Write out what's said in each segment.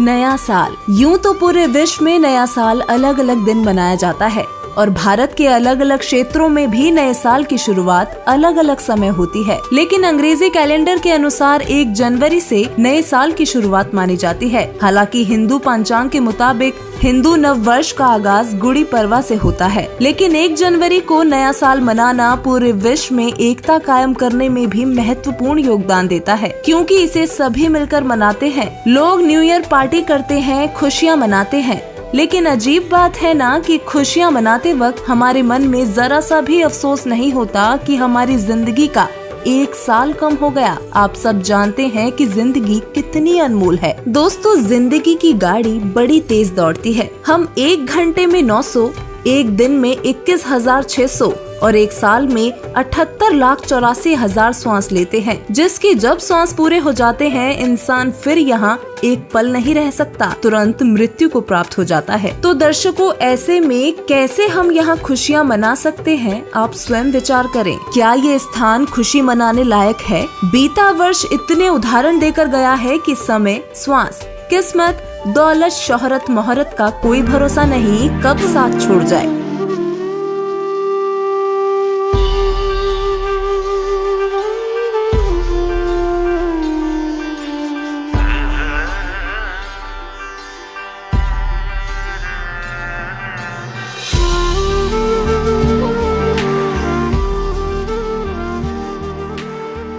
नया साल। यूं तो पूरे विश्व में नया साल अलग अलग दिन मनाया जाता है और भारत के अलग अलग क्षेत्रों में भी नए साल की शुरुआत अलग अलग समय होती है, लेकिन अंग्रेजी कैलेंडर के अनुसार 1 जनवरी से नए साल की शुरुआत मानी जाती है। हालांकि हिंदू पंचांग के मुताबिक हिंदू नव वर्ष का आगाज गुड़ी पड़वा से होता है, लेकिन 1 जनवरी को नया साल मनाना पूरे विश्व में एकता कायम करने में भी महत्वपूर्ण योगदान देता है, क्योंकि इसे सभी मिलकर मनाते हैं। लोग न्यू ईयर पार्टी करते हैं, खुशियाँ मनाते हैं, लेकिन अजीब बात है ना कि खुशियाँ मनाते वक्त हमारे मन में जरा सा भी अफसोस नहीं होता कि हमारी जिंदगी का 1 साल कम हो गया। आप सब जानते हैं कि जिंदगी कितनी अनमोल है। दोस्तों, जिंदगी की गाड़ी बड़ी तेज दौड़ती है। हम 1 घंटे में 900, 1 दिन में 21,600 और 1 साल में 78,84,000 श्वास लेते हैं, जिसकी जब श्वास पूरे हो जाते हैं इंसान फिर यहाँ एक पल नहीं रह सकता, तुरंत मृत्यु को प्राप्त हो जाता है। तो दर्शकों, ऐसे में कैसे हम यहाँ खुशियाँ मना सकते हैं, आप स्वयं विचार करें। क्या ये स्थान खुशी मनाने लायक है? बीता वर्ष इतने उदाहरण देकर गया है कि समय, श्वास, किस्मत, दौलत, शोहरत, मोहरत का कोई भरोसा नहीं कब साथ छोड़ जाए।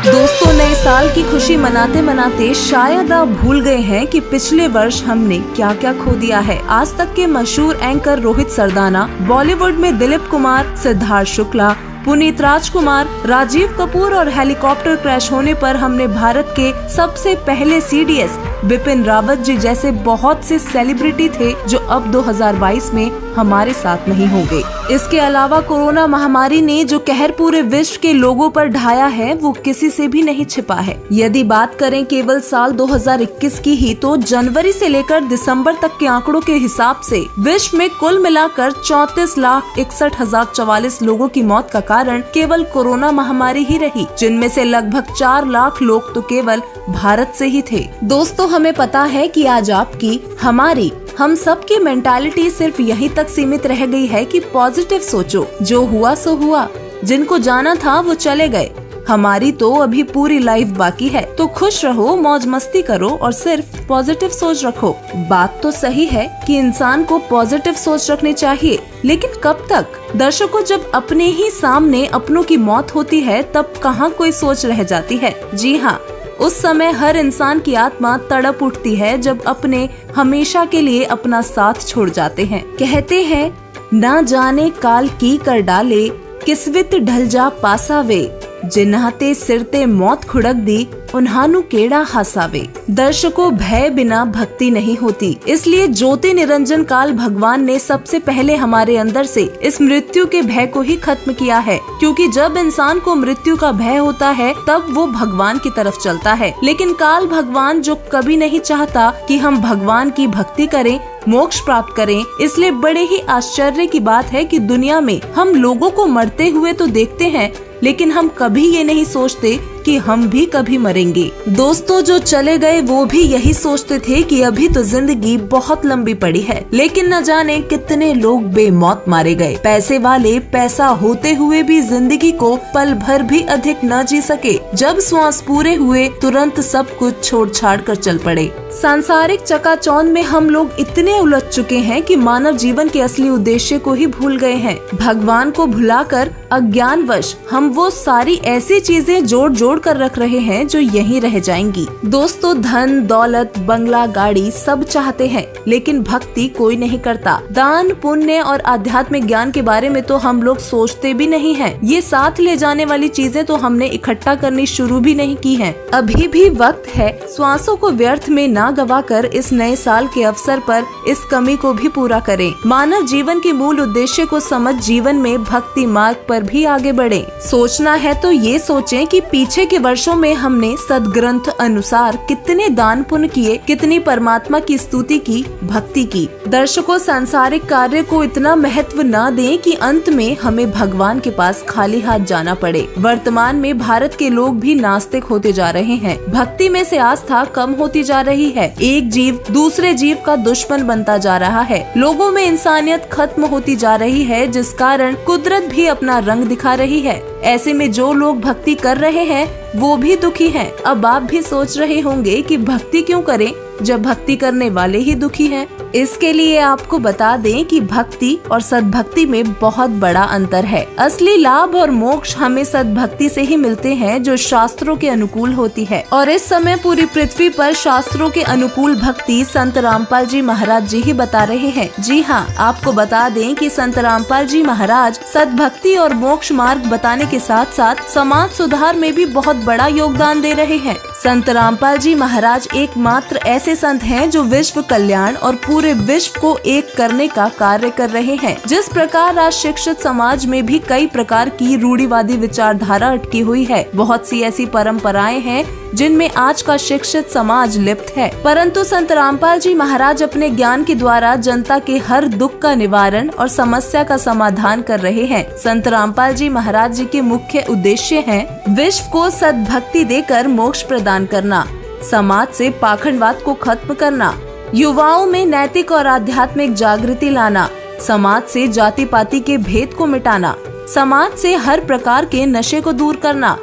दोस्तों, नए साल की खुशी मनाते मनाते शायद आप भूल गए हैं कि पिछले वर्ष हमने क्या क्या खो दिया है। आज तक के मशहूर एंकर रोहित सरदाना, बॉलीवुड में दिलीप कुमार, सिद्धार्थ शुक्ला, पुनीत राजकुमार, राजीव कपूर और हेलीकॉप्टर क्रैश होने पर हमने भारत के सबसे पहले CDS बिपिन रावत जी जैसे बहुत से सेलिब्रिटी थे जो अब 2022 में हमारे साथ नहीं होंगे। इसके अलावा कोरोना महामारी ने जो कहर पूरे विश्व के लोगों पर ढाया है वो किसी से भी नहीं छिपा है। यदि बात करें केवल साल 2021 की ही, तो जनवरी से लेकर दिसंबर तक के आंकड़ों के हिसाब से विश्व में कुल मिलाकर 34,61,044 लोगों की मौत का कारण केवल कोरोना महामारी ही रही, जिनमें से लगभग 4 लाख लोग तो केवल भारत से ही थे। दोस्तों, हमें पता है कि आज आपकी, हमारी, हम सब की मेंटालिटी सिर्फ यहीं तक सीमित रह गई है कि पॉजिटिव सोचो, जो हुआ सो हुआ, जिनको जाना था वो चले गए, हमारी तो अभी पूरी लाइफ बाकी है। तो खुश रहो, मौज मस्ती करो और सिर्फ पॉजिटिव सोच रखो। बात तो सही है कि इंसान को पॉजिटिव सोच रखनी चाहिए, लेकिन कब तक? दर्शकों, जब अपने ही सामने अपनों की मौत होती है तब कहाँ कोई सोच रह जाती है। जी हाँ, उस समय हर इंसान की आत्मा तड़प उठती है जब अपने हमेशा के लिए अपना साथ छोड़ जाते हैं। कहते हैं, ना जाने काल की कर डाले, किस्वित ढल जा पासावे, जिन्हाते सिरते मौत खुड़क दी, उन्हानु केड़ा हासावे। दर्शकों, भय बिना भक्ति नहीं होती, इसलिए ज्योति निरंजन काल भगवान ने सबसे पहले हमारे अंदर से इस मृत्यु के भय को ही खत्म किया है, क्योंकि जब इंसान को मृत्यु का भय होता है तब वो भगवान की तरफ चलता है। लेकिन काल भगवान जो कभी नहीं चाहता कि हम भगवान की भक्ति करें, मोक्ष प्राप्त करें, इसलिए बड़े ही आश्चर्य की बात है कि दुनिया में हम लोगों को मरते हुए तो देखते हैं, लेकिन हम कभी ये नहीं सोचते कि हम भी कभी मरेंगे। दोस्तों, जो चले गए वो भी यही सोचते थे कि अभी तो जिंदगी बहुत लंबी पड़ी है, लेकिन न जाने कितने लोग बेमौत मारे गए। पैसे वाले पैसा होते हुए भी जिंदगी को पल भर भी अधिक न जी सके। जब श्वास पूरे हुए तुरंत सब कुछ छोड़ छाड़ कर चल पड़े। सांसारिक चकाचौंध में हम लोग इतने उलझ चुके हैं कि मानव जीवन के असली उद्देश्य को ही भूल गए हैं। भगवान को भुलाकर अज्ञानवश हम वो सारी ऐसी चीजें जोड़ कर रख रहे हैं जो यहीं रह जाएंगी। दोस्तों, धन, दौलत, बंगला, गाड़ी सब चाहते हैं, लेकिन भक्ति कोई नहीं करता। दान, पुण्य और आध्यात्मिक ज्ञान के बारे में तो हम लोग सोचते भी नहीं हैं। ये साथ ले जाने वाली चीजें तो हमने इकट्ठा करनी शुरू भी नहीं की हैं। अभी भी वक्त है, श्वासों को व्यर्थ में ना गवाकर इस नए साल के अवसर पर इस कमी को भी पूरा करें। मानव जीवन के मूल उद्देश्य को समझ जीवन में भक्ति मार्ग पर भी आगे बढ़े। सोचना है तो ये सोचें कि पीछे के वर्षों में हमने सदग्रंथ अनुसार कितने दान पुण्य किए, कितनी परमात्मा की स्तुति की, भक्ति की। दर्शकों, सांसारिक कार्य को इतना महत्व न दें कि अंत में हमें भगवान के पास खाली हाथ जाना पड़े। वर्तमान में भारत के लोग भी नास्तिक होते जा रहे हैं। भक्ति में से आस्था कम होती जा रही है। एक जीव दूसरे जीव का दुश्मन बनता जा रहा है। लोगों में इंसानियत खत्म होती जा रही है, जिस कारण कुदरत भी अपना रंग दिखा रही है। ऐसे में जो लोग भक्ति कर रहे हैं वो भी दुखी हैं। अब आप भी सोच रहे होंगे कि भक्ति क्यों करें जब भक्ति करने वाले ही दुखी हैं। इसके लिए आपको बता दें कि भक्ति और सद्भक्ति में बहुत बड़ा अंतर है। असली लाभ और मोक्ष हमें सद्भक्ति से ही मिलते हैं, जो शास्त्रों के अनुकूल होती है। और इस समय पूरी पृथ्वी पर शास्त्रों के अनुकूल भक्ति संत रामपाल जी महाराज जी ही बता रहे हैं। जी हाँ, आपको बता दें कि संत रामपाल जी महाराज सद्भक्ति और मोक्ष मार्ग बताने के साथ साथ समाज सुधार में भी बहुत बड़ा योगदान दे रहे हैं। संत रामपाल जी महाराज एकमात्र ऐसे संत हैं जो विश्व कल्याण और पूरे विश्व को एक करने का कार्य कर रहे हैं। जिस प्रकार आज शिक्षित समाज में भी कई प्रकार की रूढ़िवादी विचारधारा अटकी हुई है, बहुत सी ऐसी परंपराएं हैं जिनमें आज का शिक्षित समाज लिप्त है, परंतु संत रामपाल जी महाराज अपने ज्ञान के द्वारा जनता के हर दुख का निवारण और समस्या का समाधान कर रहे हैं। संत रामपाल जी महाराज जी के मुख्य उद्देश्य हैं विश्व को सद्भक्ति देकर मोक्ष प्रदान करना, समाज से पाखंडवाद को खत्म करना, युवाओं में नैतिक और आध्यात्मिक जागृति लाना, समाज से जाति पाति के भेद को मिटाना, समाज से हर प्रकार के नशे को दूर करना,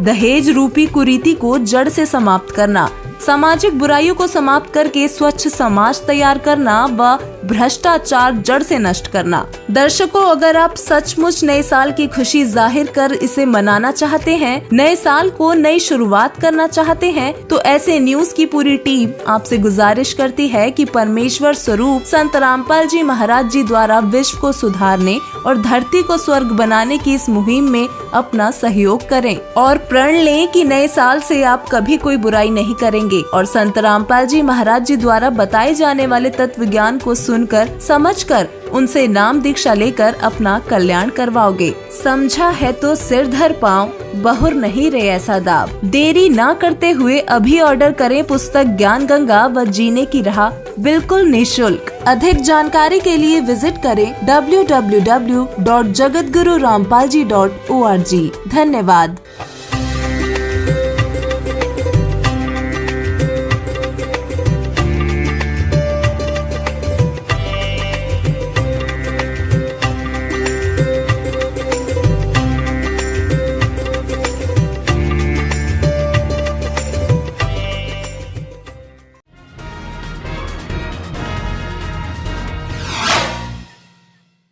दहेज रूपी कुरीति को जड़ से समाप्त करना, सामाजिक बुराइयों को समाप्त करके स्वच्छ समाज तैयार करना व भ्रष्टाचार जड़ से नष्ट करना। दर्शकों, अगर आप सचमुच नए साल की खुशी जाहिर कर इसे मनाना चाहते हैं, नए साल को नई शुरुआत करना चाहते हैं, तो ऐसे न्यूज की पूरी टीम आपसे गुजारिश करती है कि परमेश्वर स्वरूप संत रामपाल जी महाराज जी द्वारा विश्व को सुधारने और धरती को स्वर्ग बनाने की इस मुहिम में अपना सहयोग करें और प्रण लें कि नए साल से आप कभी कोई बुराई नहीं करेंगे और संत रामपाल जी महाराज जी द्वारा बताए जाने वाले तत्व ज्ञान को सुनकर, समझकर, उनसे नाम दीक्षा लेकर अपना कल्याण करवाओगे। समझा है तो सिर धर पाँव, बहुर नहीं रे ऐसा दाव। देरी ना करते हुए अभी ऑर्डर करें पुस्तक ज्ञान गंगा व जीने की राह, बिल्कुल निःशुल्क। अधिक जानकारी के लिए विजिट करें www.jagatgururampalji.org। धन्यवाद।